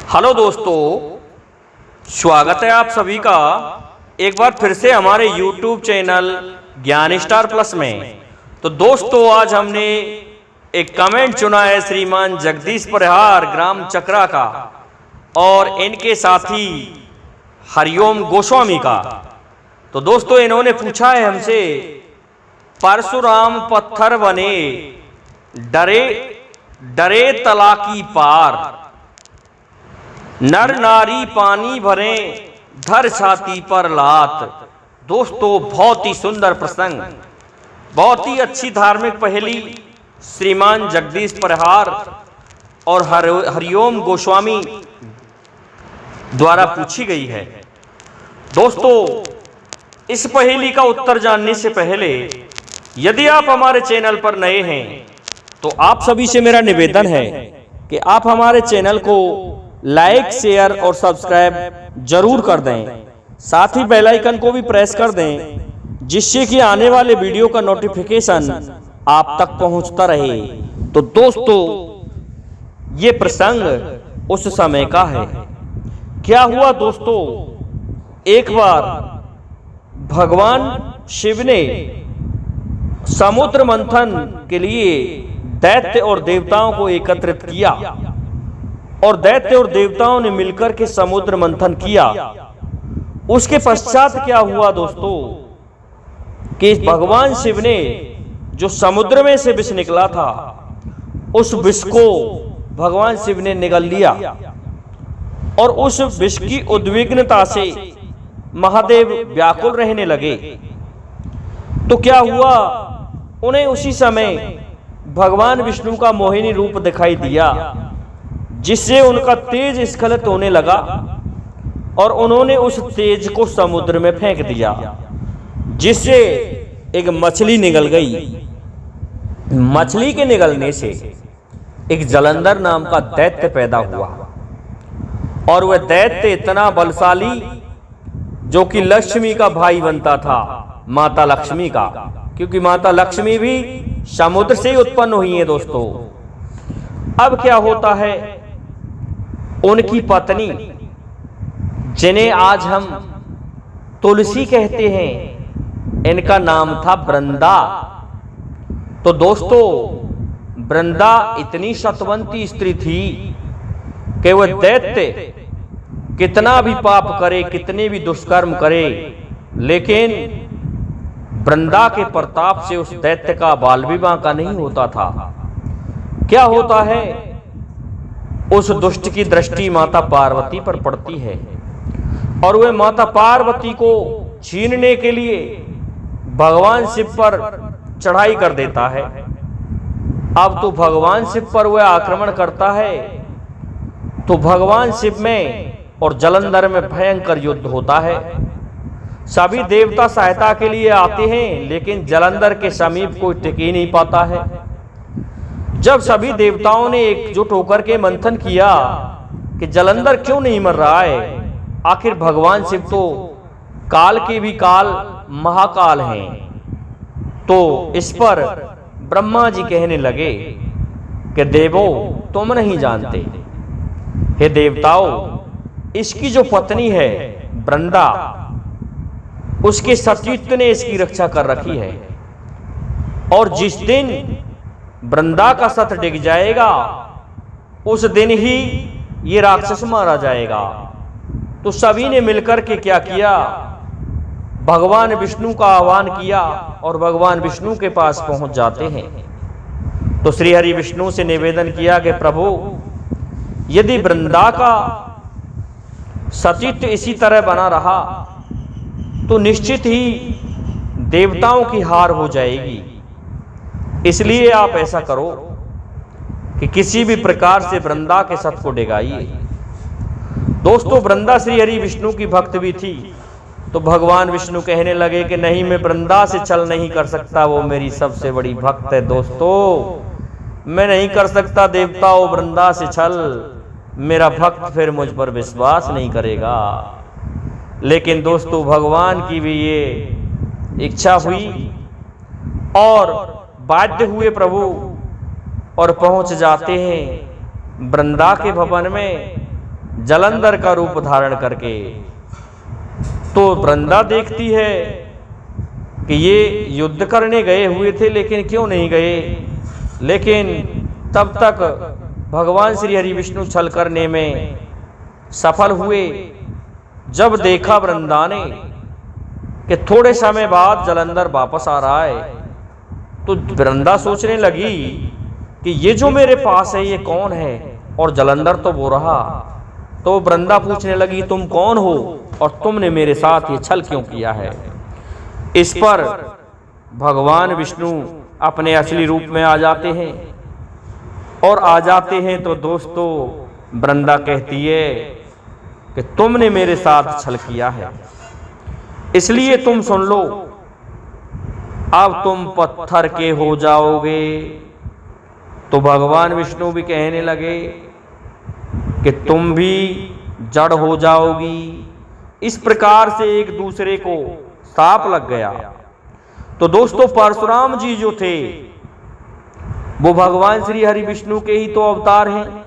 Hello दोस्तों, स्वागत है आप सभी का एक बार फिर से हमारे YouTube चैनल ज्ञान स्टार प्लस में। तो दोस्तों, आज हमने एक कमेंट चुना है श्रीमान जगदीश परिहार ग्राम चकरा का और इनके साथी हरिओम गोस्वामी का। तो दोस्तों, इन्होंने पूछा है हमसे, परशुराम पत्थर बने डरे डरे तला की पार, नर नारी पानी भरे धर छाती पर लात। दोस्तों, बहुत ही सुंदर प्रसंग, बहुत ही अच्छी धार्मिक पहेली श्रीमान जगदीश परिहार और हरिओम गोस्वामी द्वारा पूछी गई है। दोस्तों, इस पहेली का उत्तर जानने से पहले यदि आप हमारे चैनल पर नए हैं तो आप सभी से मेरा निवेदन है कि आप हमारे चैनल को लाइक, शेयर और सब्सक्राइब जरूर कर दें। साथ ही बेल आइकन को भी प्रेस कर दें, जिससे कि आने वाले वीडियो का नोटिफिकेशन आप तक पहुंचता रहे। तो दोस्तों, ये प्रसंग उस समय का है। क्या हुआ दोस्तों, एक बार भगवान शिव ने समुद्र मंथन के लिए दैत्य और देवताओं को एकत्रित किया और दैत्य और देवताओं ने मिलकर के समुद्र मंथन किया। उसके पश्चात क्या हुआ दोस्तों कि भगवान शिव ने जो समुद्र में से विष निकला था, उस विष को भगवान शिव ने निगल लिया और उस विष की उद्विग्नता से महादेव व्याकुल रहने लगे। तो क्या हुआ, उन्हें उसी समय भगवान विष्णु का मोहिनी रूप दिखाई दिया, जिससे उनका तेज स्खलित होने लगा और उन्होंने उस तेज को समुद्र में फेंक दिया, जिससे एक मछली निगल गई। मछली के निगलने से एक जलंधर नाम का दैत्य पैदा हुआ और वह दैत्य इतना बलशाली, जो कि लक्ष्मी का भाई बनता था, माता लक्ष्मी का, क्योंकि माता लक्ष्मी भी समुद्र से ही उत्पन्न हुई है। दोस्तों, अब क्या होता है, उनकी पत्नी, जिन्हें आज हम तुलसी कहते हैं, इनका नाम था वृंदा। तो दोस्तों, वृंदा इतनी सतवंती स्त्री थी कि वह दैत्य कितना भी पाप करे, कितने भी दुष्कर्म करे, लेकिन वृंदा के प्रताप से उस दैत्य का बाल भी बांका नहीं होता था। क्या होता है, उस दुष्ट की दृष्टि माता पार्वती पर पड़ती है और वह माता पार्वती को छीनने के लिए भगवान शिव पर चढ़ाई कर देता है। अब तो भगवान शिव पर वह आक्रमण करता है, तो भगवान शिव में और जलंधर में भयंकर युद्ध होता है। सभी देवता सहायता के लिए आते हैं, लेकिन जलंधर के समीप कोई टिक ही नहीं पाता है। जब सभी देवताओं ने एकजुट होकर के मंथन किया कि जलंधर क्यों नहीं मर रहा है, आखिर भगवान शिव तो काल के भी काल महाकाल हैं। तो इस पर ब्रह्मा जी कहने लगे कि देवो, तुम नहीं जानते, हे देवताओं, इसकी जो पत्नी है वृंदा, उसके सतीत्व ने इसकी रक्षा कर रखी है, और जिस दिन वृंदा का सत डिग जाएगा, उस दिन ही ये राक्षस मारा जाएगा। तो सभी ने मिलकर के क्या किया, भगवान विष्णु का आह्वान किया और भगवान विष्णु के पास पहुंच जाते हैं। तो श्री हरि विष्णु से निवेदन किया कि प्रभु, यदि वृंदा का सतीत्व इसी तरह बना रहा तो निश्चित ही देवताओं की हार हो जाएगी। इसलिए आप ऐसा करो कि किसी भी प्रकार से वृंदा के सत को डिगाइए। दोस्तों, वृंदा श्री हरि विष्णु की भक्त भी थी। तो भगवान विष्णु कहने लगे कि नहीं, मैं वृंदा से छल नहीं कर सकता, वो मेरी सबसे बड़ी भक्त है। दोस्तों, मैं नहीं कर सकता देवताओं वृंदा से छल, मेरा भक्त फिर मुझ पर विश्वास नहीं करेगा। लेकिन दोस्तों, भगवान की भी ये इच्छा हुई और बाध्य हुए प्रभु और पहुंच जाते हैं वृंदा के भवन में जलंधर का रूप धारण करके। तो वृंदा देखती है कि ये युद्ध करने गए हुए थे, लेकिन क्यों नहीं गए। लेकिन तब तक भगवान श्री हरि विष्णु छल करने में सफल हुए। जब देखा वृंदा ने कि थोड़े समय बाद जलंधर वापस आ रहा है, तो वृंदा सोचने लगी कि ये जो मेरे पास है ये कौन है, और जलंधर तो वो रहा। तो वृंदा पूछने लगी तुम कौन हो और तुमने मेरे साथ ये छल क्यों किया है। इस पर भगवान विष्णु अपने असली रूप में आ जाते हैं, और आ जाते हैं तो दोस्तों वृंदा कहती है कि तुमने मेरे साथ छल किया है, इसलिए तुम सुन लो, अब तुम पत्थर के हो जाओगे। तो भगवान विष्णु भी कहने लगे कि तुम भी जड़ हो जाओगी। इस प्रकार से एक दूसरे को साप लग गया। तो दोस्तों परशुराम जी जो थे वो भगवान श्री हरि विष्णु के ही तो अवतार हैं,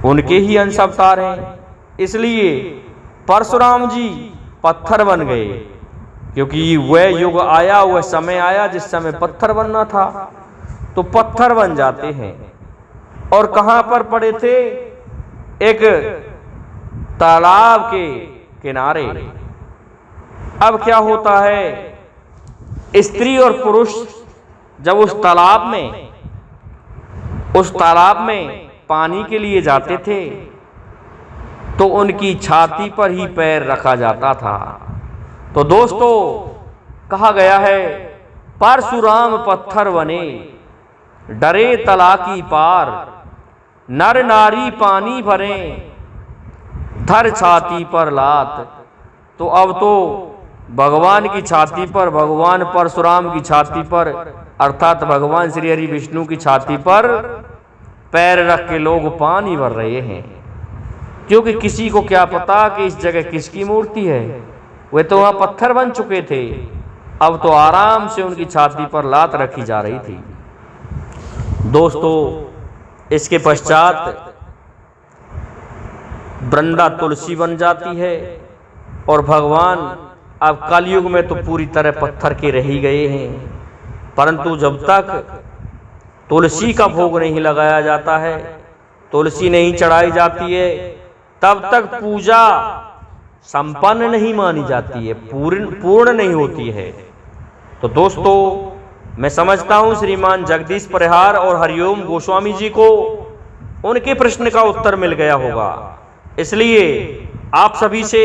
उनके ही अंश अवतार हैं। इसलिए परशुराम जी पत्थर बन गए, क्योंकि वह युग आया, वह समय आया जिस समय पत्थर बनना था। तो पत्थर बन जाते हैं। और कहां पर पड़े थे, एक तालाब के किनारे। अब क्या होता है, स्त्री और पुरुष जब उस तालाब में पानी के लिए जाते थे तो उनकी छाती पर ही पैर रखा जाता था। तो दोस्तों कहा गया है परशुराम पत्थर बने, डरे तला की पार, नर नारी पानी भरे, धर छाती पर लात। तो अब तो भगवान की छाती पर, भगवान परशुराम की छाती पर, अर्थात भगवान श्री हरि विष्णु की छाती पर पैर रख के लोग पानी भर रहे हैं, क्योंकि किसी को क्या पता कि इस जगह किसकी मूर्ति है। वे तो वहां पत्थर बन चुके थे, अब तो आराम से उनकी छाती पर लात रखी जा रही थी। दोस्तों इसके पश्चात वृंदा तुलसी बन जाती है, और भगवान अब कलयुग में तो पूरी तरह पत्थर के रह ही गए हैं। परंतु जब तक तुलसी का भोग नहीं लगाया जाता है, तुलसी नहीं चढ़ाई जाती है, तब तक पूजा संपन्न नहीं मानी जाती है, पूर्ण नहीं होती है। तो दोस्तों मैं समझता हूं श्रीमान जगदीश परिहार और हरिओम गोस्वामी जी को उनके प्रश्न का उत्तर मिल गया होगा। इसलिए आप सभी से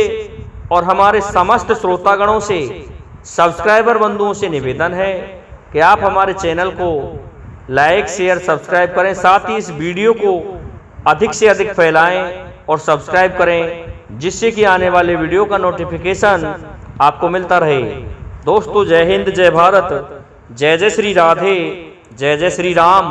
और हमारे समस्त श्रोतागणों से, सब्सक्राइबर बंधुओं से निवेदन है कि आप हमारे चैनल को लाइक शेयर सब्सक्राइब करें, साथ ही इस वीडियो को अधिक से अधिक फैलाएं और सब्सक्राइब करें, जिससे कि आने वाले वीडियो का नोटिफिकेशन आपको मिलता रहे। दोस्तों जय हिंद, जय भारत, जय जय श्री राधे, जय जय श्री राम।